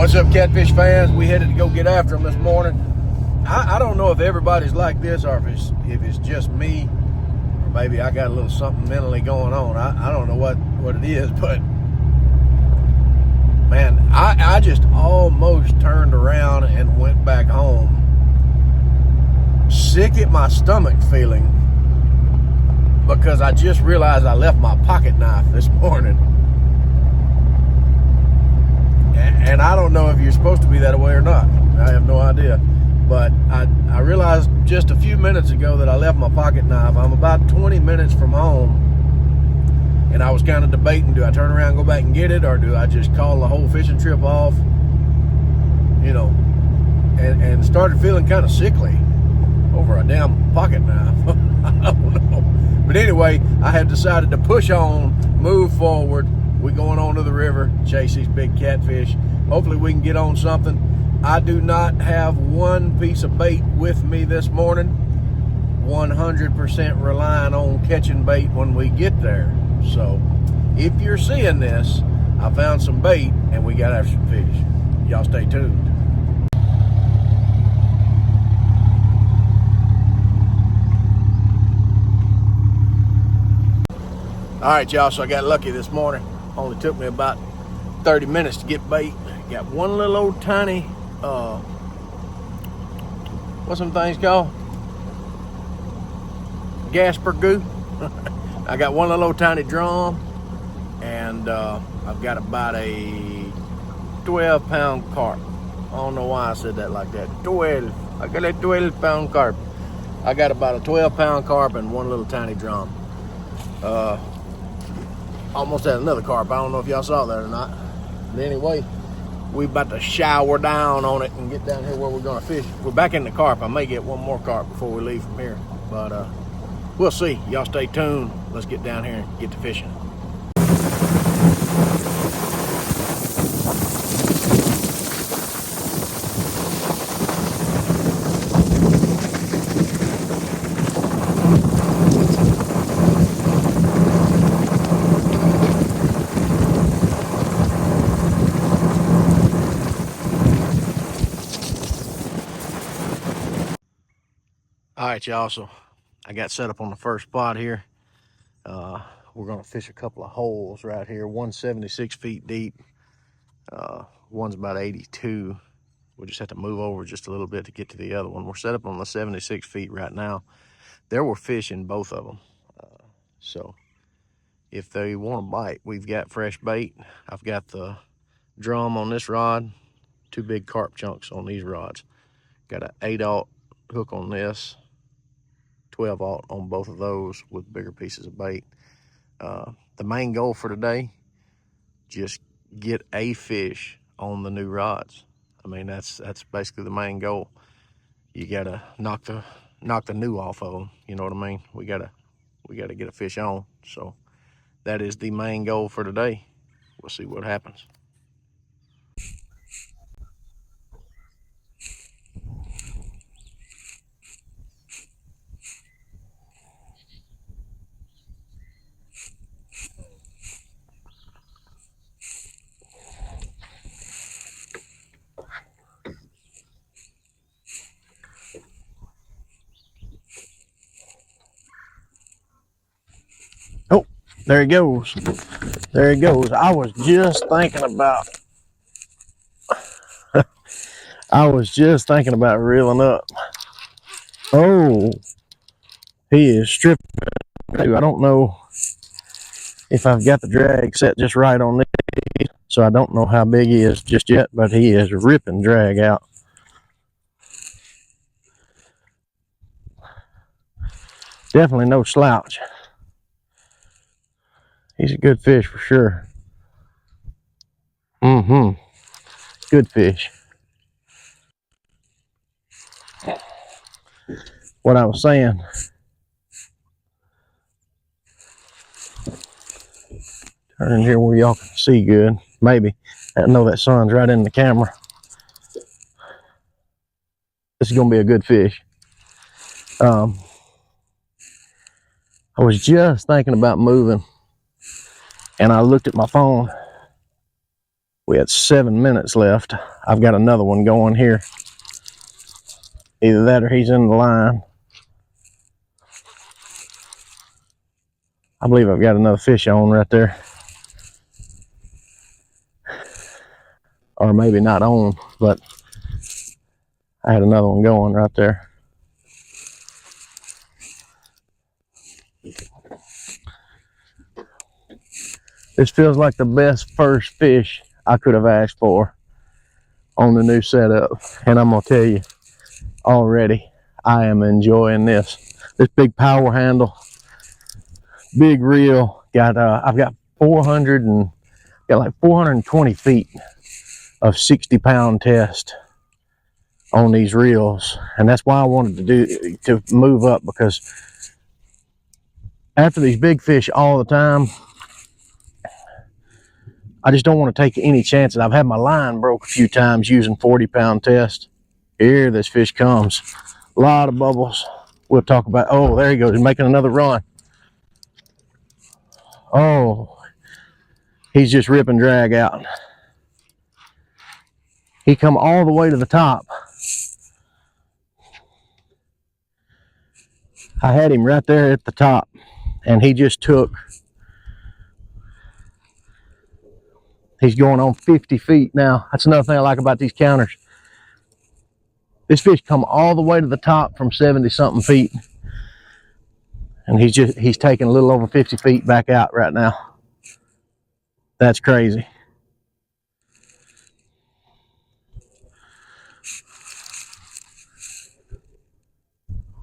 What's up, Catfish fans? We headed to go get after them this morning. I don't know if everybody's like this or if it's just me, or maybe I got a little something mentally going on. I don't know what it is, but man, I just almost turned around and went back home. Sick at my stomach feeling because I just realized I left my pocket knife this morning. And I don't know if you're supposed to be that way or not. I have no idea. But I realized just a few minutes ago that I left my pocket knife. I'm about 20 minutes from home. And I was kind of debating, do I turn around and go back and get it, or do I just call the whole fishing trip off? You know, and started feeling kind of sickly over a damn pocket knife. I don't know. But anyway, I had decided to push on, move forward. We're going on to the river, chase these big catfish. Hopefully we can get on something. I do not have one piece of bait with me this morning. 100% relying on catching bait when we get there. So if you're seeing this, I found some bait and we got after some fish. Y'all stay tuned. All right, y'all, so I got lucky this morning. Only took me about 30 minutes to get bait. Got one little old tiny, what's some things called? Gasper goo. I got one little old tiny drum, and I've got about a 12-pound carp. I don't know why I said that like that. 12. I got a 12-pound carp. I got about a 12-pound carp and one little tiny drum. Almost had another carp. I don't know if y'all saw that or not. But anyway, we about to shower down on it and get down here where we're gonna fish. We're back in the carp. I may get one more carp before we leave from here, but we'll see. Y'all stay tuned. Let's get down here and get to fishing. All right, y'all, so I got set up on the first spot here. We're gonna fish a couple of holes right here. One's 76 feet deep. One's about 82. We'll just have to move over just a little bit to get to the other one. We're set up on the 76 feet right now. There were fish in both of them. So if they want to bite, we've got fresh bait. I've got the drum on this rod, two big carp chunks on these rods. Got an 8/0 hook on this, 12/0 on both of those with bigger pieces of bait. The main goal for today, just get a fish on the new rods. I mean, that's basically the main goal. You gotta knock the new off of them. You know what I mean? We gotta get a fish on. So that is the main goal for today. We'll see what happens. Oh, there he goes. There he goes. I was just thinking about reeling up. Oh, he is stripping. I don't know if I've got the drag set just right on this, so I don't know how big he is just yet, but he is ripping drag out. Definitely no slouch. He's a good fish for sure. Good fish. What I was saying, turn in here where y'all can see good. Maybe. I know that sun's right in the camera. This is gonna be a good fish. I was just thinking about moving, and I looked at my phone We had 7 minutes left. I've got another one going here. Either that or he's in the line. I believe I've got another fish on right there. Or maybe not on, but I had another one going right there. This feels like the best first fish I could have asked for on the new setup. And I'm gonna tell you, already, I am enjoying this. This big power handle, big reel. I've got 420 feet of 60-pound test on these reels, and that's why I wanted to move up, because after these big fish all the time, I just don't want to take any chances. I've had my line broke a few times using 40-pound test. Here this fish comes. A lot of bubbles. We'll talk about. Oh, there he goes. He's making another run. Oh, he's just ripping drag out. He come all the way to the top. I had him right there at the top, and he just took. He's going on 50 feet now. That's another thing I like about these counters. This fish come all the way to the top from 70-something feet, and he's taking a little over 50 feet back out right now. That's crazy.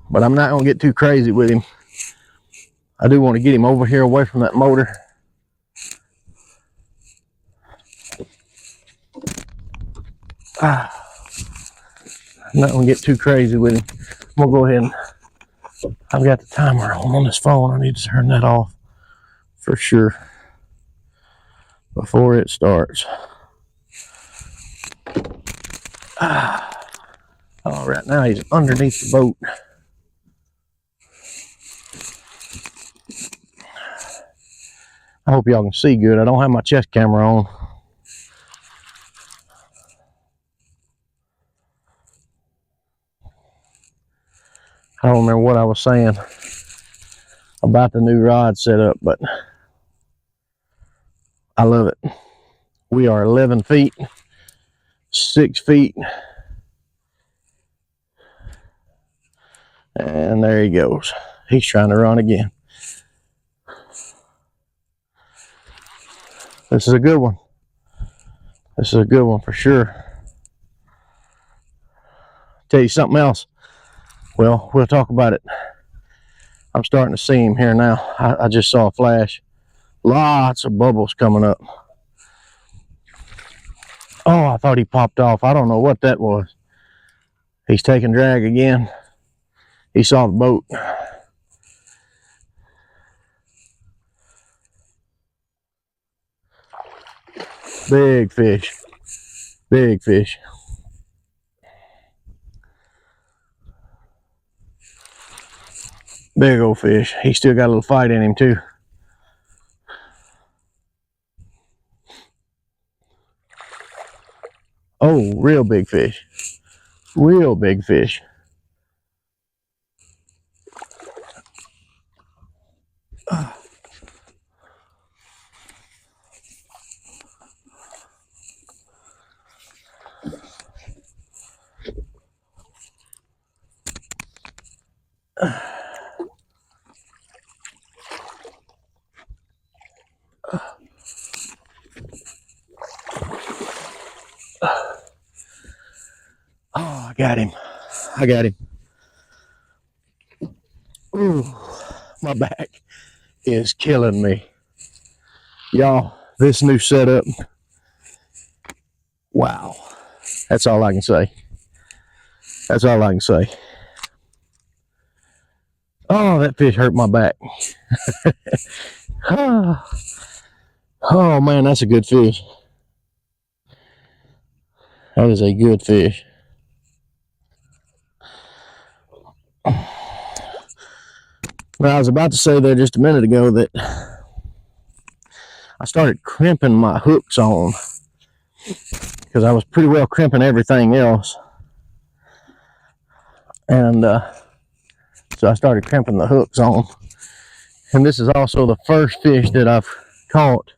But I'm not gonna get too crazy with him. I do want to get him over here away from that motor. I'm not gonna get too crazy with him. I'm gonna go ahead and I've got the timer on this phone. I need to turn that off for sure before it starts. Oh, right now he's underneath the boat. I hope y'all can see good. I don't have my chest camera on. I don't remember what I was saying about the new rod setup, but I love it. We are 11 feet, 6 feet, and there he goes. He's trying to run again. This is a good one. This is a good one for sure. Tell you something else. Well, we'll talk about it. I'm starting to see him here now. I just saw a flash. Lots of bubbles coming up. Oh, I thought he popped off. I don't know what that was. He's taking drag again. He saw the boat. Big fish. Big fish. Big old fish. He still got a little fight in him too. Oh, real big fish. Real big fish. Oh, I got him. I got him. Ooh, my back is killing me. Y'all, this new setup, wow. That's all I can say. That's all I can say. Oh, that fish hurt my back. Oh, man, that's a good fish. That is a good fish. Well, I was about to say there just a minute ago that I started crimping my hooks on because I was pretty well crimping everything else. And so I started crimping the hooks on. And this is also the first fish that I've caught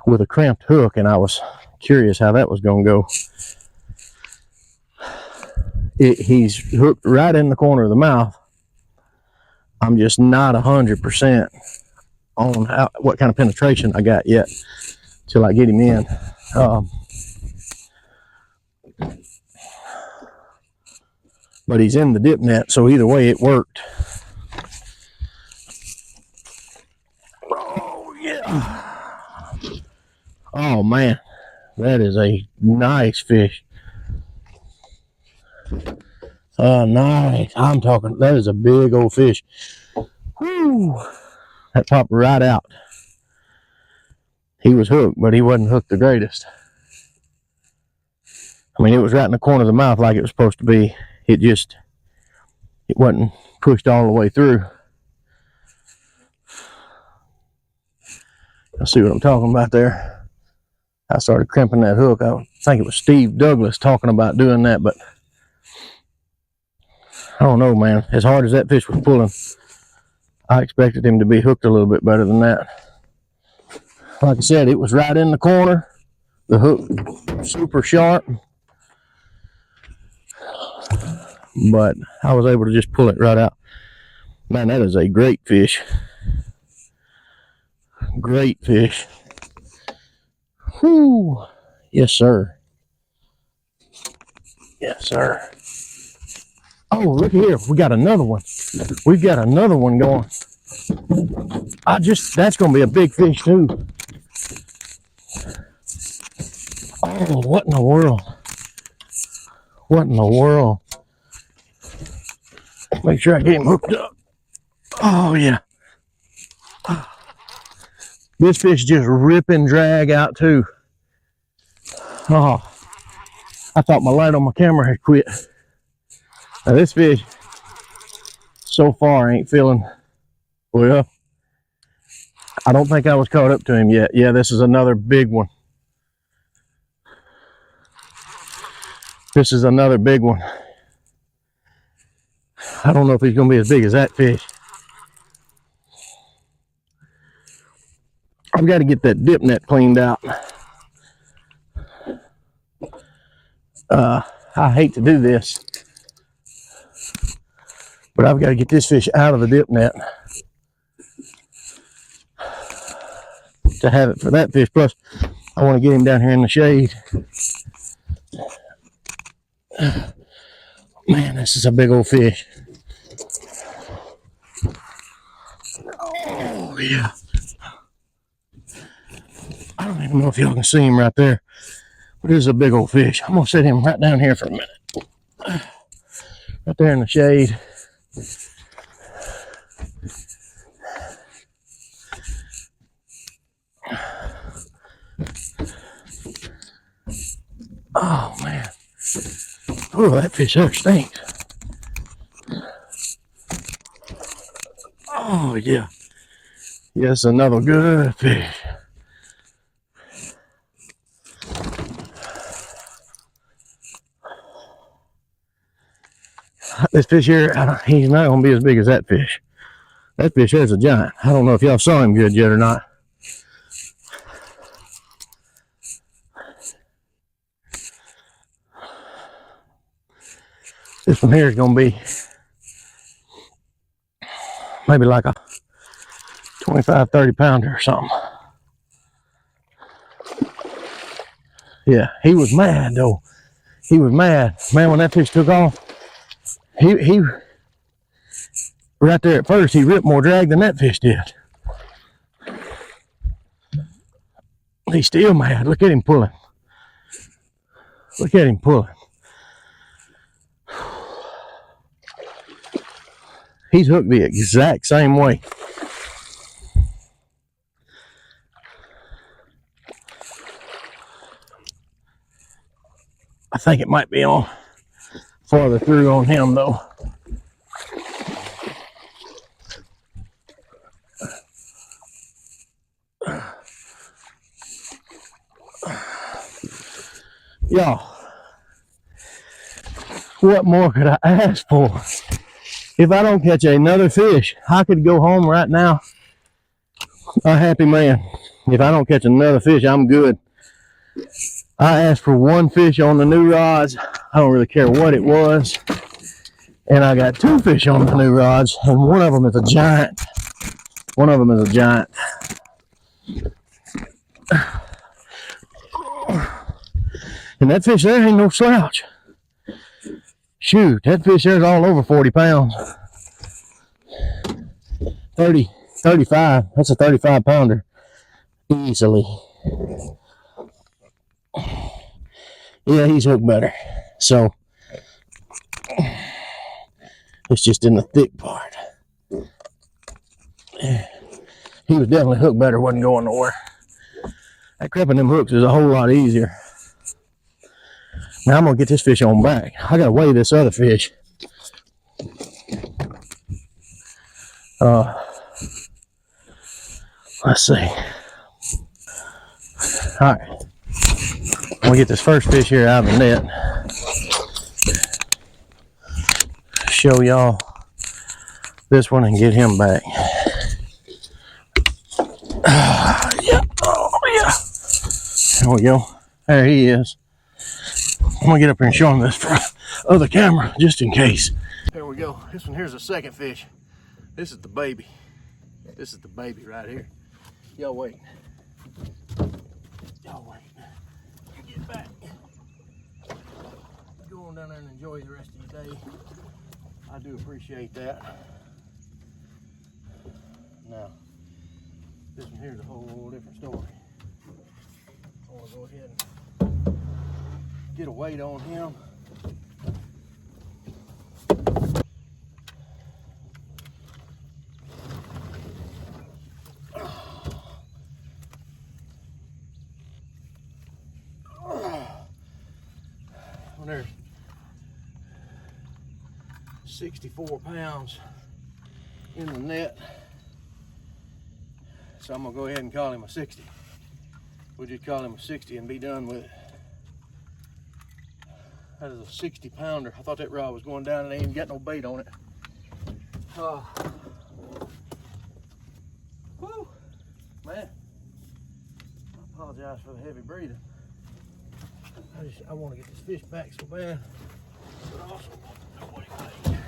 with a crimped hook, and I was curious how that was going to go. He's hooked right in the corner of the mouth. I'm just not 100% on what kind of penetration I got yet till I get him in. But he's in the dip net, so either way it worked. Oh yeah. Oh man, that is a nice fish. Nice. I'm talking, that is a big old fish. Whew. That popped right out. He was hooked, but he wasn't hooked the greatest. I mean, it was right in the corner of the mouth like it was supposed to be. It wasn't pushed all the way through. I see what I'm talking about there. I started crimping that hook. I think it was Steve Douglas talking about doing that, but I don't know, man. As hard as that fish was pulling, I expected him to be hooked a little bit better than that. Like I said, it was right in the corner. The hook super sharp. But I was able to just pull it right out. Man, that is a great fish. Great fish. Whew. Yes, sir. Yes, sir. Oh, look here. We got another one. We've got another one going. That's going to be a big fish too. Oh, what in the world? What in the world? Make sure I get him hooked up. Oh, yeah. This fish just rip and drag out too. Oh, I thought my light on my camera had quit. Now this fish so far ain't feeling well. I don't think I was caught up to him yet. Yeah, this is another big one. This is another big one. I don't know if he's going to be as big as that fish. I've got to get that dip net cleaned out. I hate to do this, but I've got to get this fish out of the dip net to have it for that fish. Plus, I want to get him down here in the shade. Man, this is a big old fish. Oh, yeah. I don't even know if y'all can see him right there, but this is a big old fish. I'm going to set him right down here for a minute. Right there in the shade. Oh, man. Oh, that fish there stinks. Oh, yeah. Yes, another good fish. This fish here, he's not going to be as big as that fish. That fish is a giant. I don't know if y'all saw him good yet or not. This one here is going to be maybe like a 25, 30 pounder or something. Yeah, he was mad though. He was mad. Man, when that fish took off, he right there at first, he ripped more drag than that fish did. He's still mad. Look at him pulling. Look at him pulling. He's hooked the exact same way. I think it might be on farther through on him though. Y'all, what more could I ask for? If I don't catch another fish, I could go home right now a happy man. If I don't catch another fish, I'm good. I asked for one fish on the new rods. I don't really care what it was. And I got two fish on the new rods, and one of them is a giant. One of them is a giant. And that fish there ain't no slouch. Shoot, that fish there's all over 40 pounds. 30, 35. That's a 35 pounder. Easily. Yeah, he's hooked better. So, it's just in the thick part. He was definitely hooked better, wasn't going nowhere. That crapping them hooks is a whole lot easier. Now I'm gonna get this fish on back. I gotta weigh this other fish. Let's see. All right, I'm gonna get this first fish here out of the net. Show y'all this one and get him back. Yeah. Oh yeah. There we go. There he is. I'm gonna get up here and show him this from other camera just in case. There we go. This one here's the second fish. This is the baby. This is the baby right here. Y'all wait. Y'all wait. You get back. Go on down there and enjoy the rest of your day. I do appreciate that. Now, this one here's a whole different story. I want to go ahead and get a weight on him. When there's 64 pounds in the net, so I'm gonna go ahead and call him a 60. We'll just call him a 60 and be done with it. That is a 60 pounder. I thought that rod was going down and they ain't even got no bait on it. Whew, man. I apologize for the heavy breathing. I want to get this fish back so bad, but also want to know what he weighs.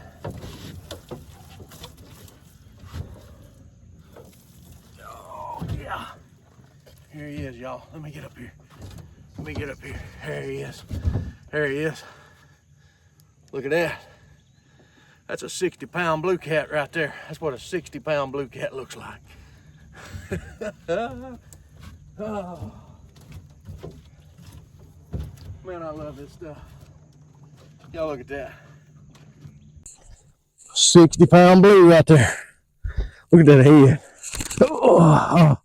Oh yeah, here he is, y'all. Let me get up here. Let me get up here. There he is. There he is. Look at that. That's a 60-pound blue cat right there. That's what a 60-pound blue cat looks like. Oh. Man, I love this stuff. Y'all look at that. 60-pound blue right there. Look at that head. Oh,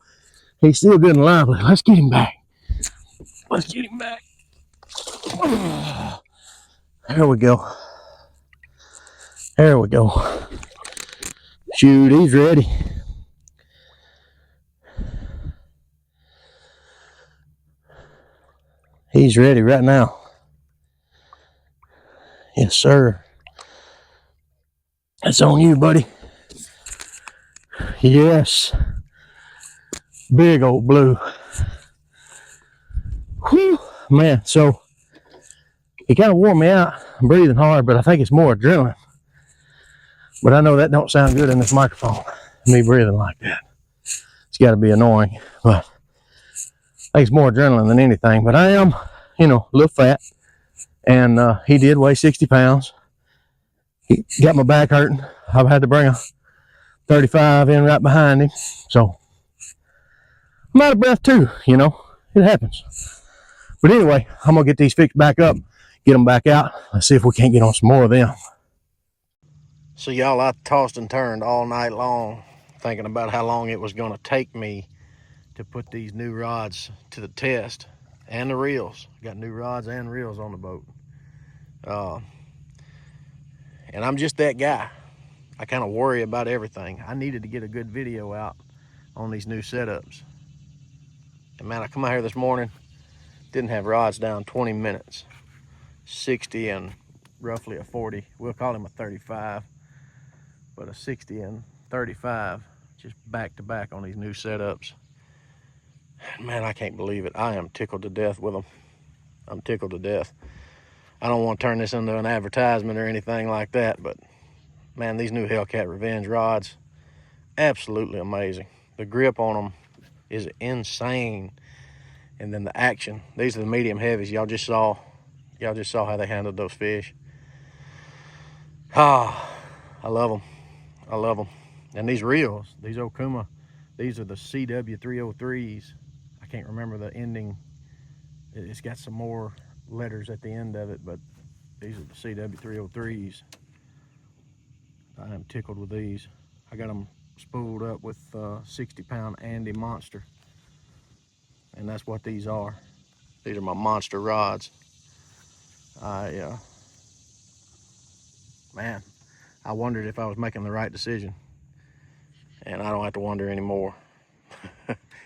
he's still good and lively. Let's get him back. Let's get him back. There we go. There we go. Shoot, he's ready. He's ready right now. Yes, sir. That's on you, buddy. Yes. Big old blue. Whew. Man, so he kind of wore me out. I'm breathing hard, but I think it's more adrenaline. But I know that don't sound good in this microphone, me breathing like that. It's got to be annoying, but I think it's more adrenaline than anything. But I am, a little fat, and he did weigh 60 pounds. He got my back hurting. I've had to bring a 35 in right behind him, so I'm out of breath too. It happens. But anyway, I'm gonna get these fish back up, get them back out. Let's see if we can't get on some more of them. So y'all, I tossed and turned all night long thinking about how long it was gonna take me to put these new rods to the test, and the reels. Got new rods and reels on the boat. And I'm just that guy. I kind of worry about everything. I needed to get a good video out on these new setups. And man, I come out here this morning, Didn't have rods down 20 minutes. 60 and roughly a 40. We'll call him a 35, but a 60 and 35, just back to back on these new setups. Man, I can't believe it. I am tickled to death with them. I'm tickled to death. I don't want to turn this into an advertisement or anything like that, but man, these new Hellcat Revenge rods, absolutely amazing. The grip on them is insane. And then the action. These are the medium heavies. Y'all just saw how they handled those fish. Ah, I love them. I love them. And these reels, these Okuma, these are the CW303s. I can't remember the ending. It's got some more letters at the end of it, but these are the CW303s. I am tickled with these. I got them spooled up with 60-pound Andy Monster. And that's what these are. These are my monster rods. Man, I wondered if I was making the right decision. And I don't have to wonder anymore.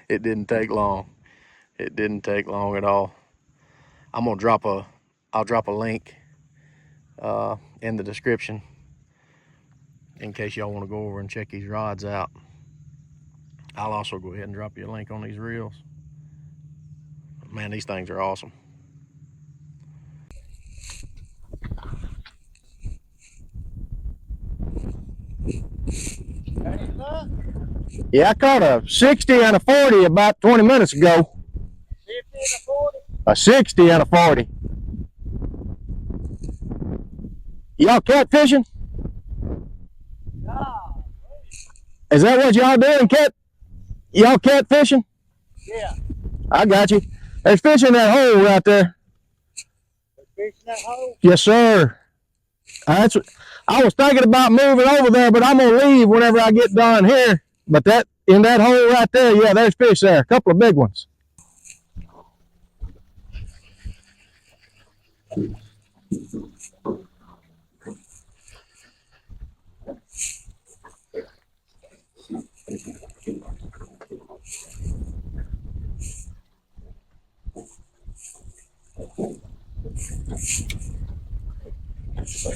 It didn't take long. It didn't take long at all. I'll drop a link in the description in case y'all want to go over and check these rods out. I'll also go ahead and drop you a link on these reels. Man, these things are awesome. Yeah, I caught a 60 and a 40 about 20 minutes ago. 50 and a 40? A 60 and a 40. Y'all catfishing? Nah. Is that what y'all doing? Y'all catfishing? Yeah. I got you. There's fish in that hole right there. There's fish in that hole? Yes, sir. That's what, I was thinking about moving over there, but I'm gonna leave whenever I get done here. But that in that hole right there, yeah, there's fish there. A couple of big ones.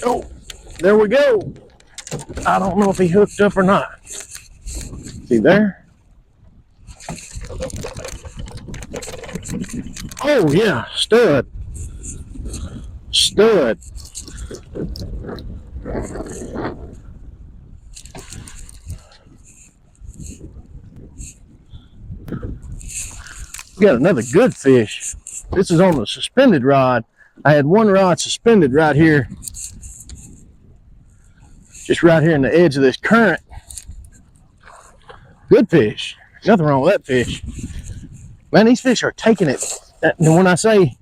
Oh, there we go. I don't know if he hooked up or not. See there? Oh yeah, stud. Stud. Got another good fish. This is on the suspended rod. I had one rod suspended right here. Just right here in the edge of this current. Good fish. Nothing wrong with that fish. Man, these fish are taking it. And when I say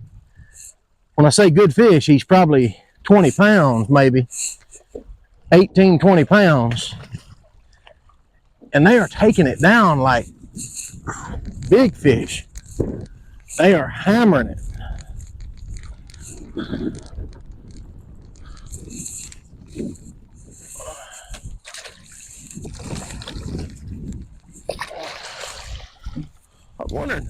good fish, he's probably 20 pounds, maybe 18, 20 pounds. And they are taking it down like big fish. They are hammering it. I'm wondering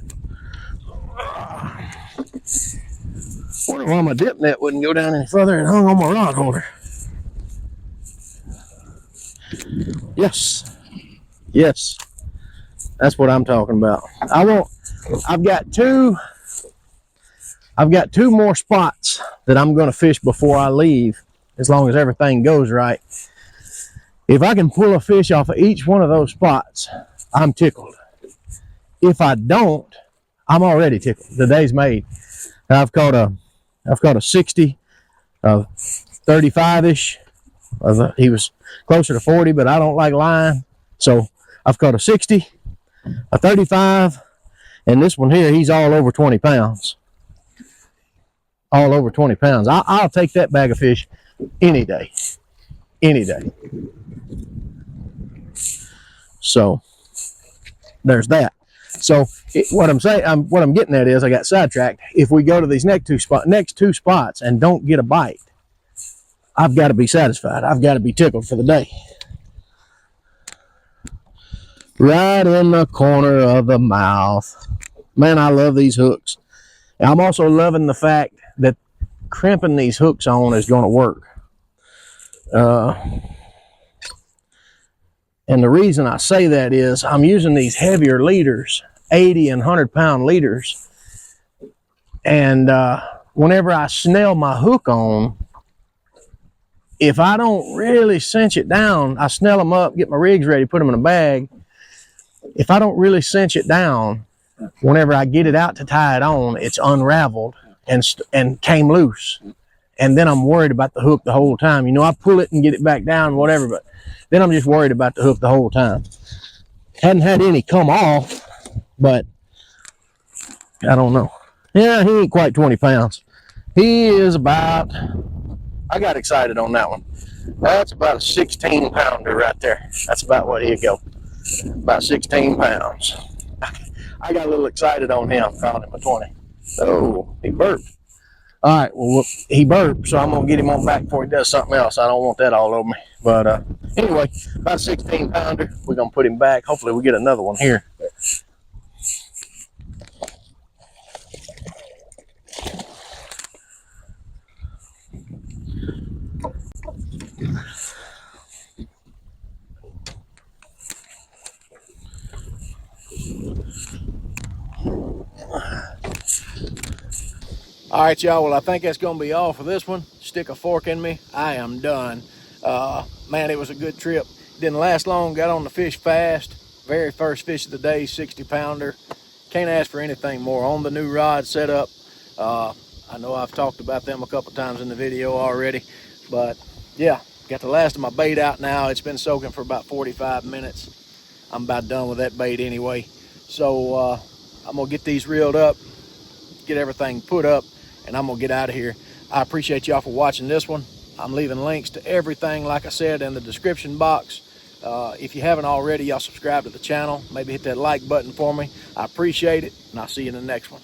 why my dip net wouldn't go down any further and hung on my rod holder. Yes. Yes. That's what I'm talking about. I've got two more spots that I'm going to fish before I leave, as long as everything goes right. If I can pull a fish off of each one of those spots, I'm tickled. If I don't, I'm already tickled. The day's made. I've caught a 60, a 35-ish. He was closer to 40, but I don't like lying. So I've caught a 60, a 35, and this one here, he's all over 20 pounds. All over 20 pounds. I'll take that bag of fish any day. Any day. So there's that. So what I'm getting at is, I got sidetracked. If we go to these next two spots and don't get a bite, I've got to be satisfied. I've got to be tickled for the day. Right in the corner of the mouth. Man, I love these hooks. I'm also loving the fact that crimping these hooks on is going to work. And the reason I say that is I'm using these heavier leaders, 80 and 100-pound leaders. And whenever I snell my hook on, if I don't really cinch it down, I snell them up, get my rigs ready, put them in a bag. If I don't really cinch it down, whenever I get it out to tie it on, it's unraveled and came loose. And then I'm worried about the hook the whole time. You know, I pull it and get it back down, whatever, but then I'm just worried about the hook the whole time. Hadn't had any come off, but I don't know. Yeah, he ain't quite 20 pounds. He is about, I got excited on that one. That's about a 16 pounder right there. That's about what he'd go. About 16 pounds. I got a little excited on him, calling him a 20. Oh, he burped. All right, well, he burped, so I'm going to get him on back before he does something else. I don't want that all over me. But anyway, about a 16 pounder. We're going to put him back. Hopefully we get another one here. All right, y'all. Well, I think that's going to be all for this one. Stick a fork in me. I am done. Man, it was a good trip. Didn't last long. Got on the fish fast. Very first fish of the day, 60-pounder. Can't ask for anything more. On the new rod setup. I know I've talked about them a couple times in the video already. But, yeah, got the last of my bait out now. It's been soaking for about 45 minutes. I'm about done with that bait anyway. So, I'm going to get these reeled up, get everything put up, and I'm gonna get out of here. I appreciate y'all for watching this one. I'm leaving links to everything, like I said, in the description box. If you haven't already, y'all subscribe to the channel. Maybe hit that like button for me. I appreciate it, and I'll see you in the next one.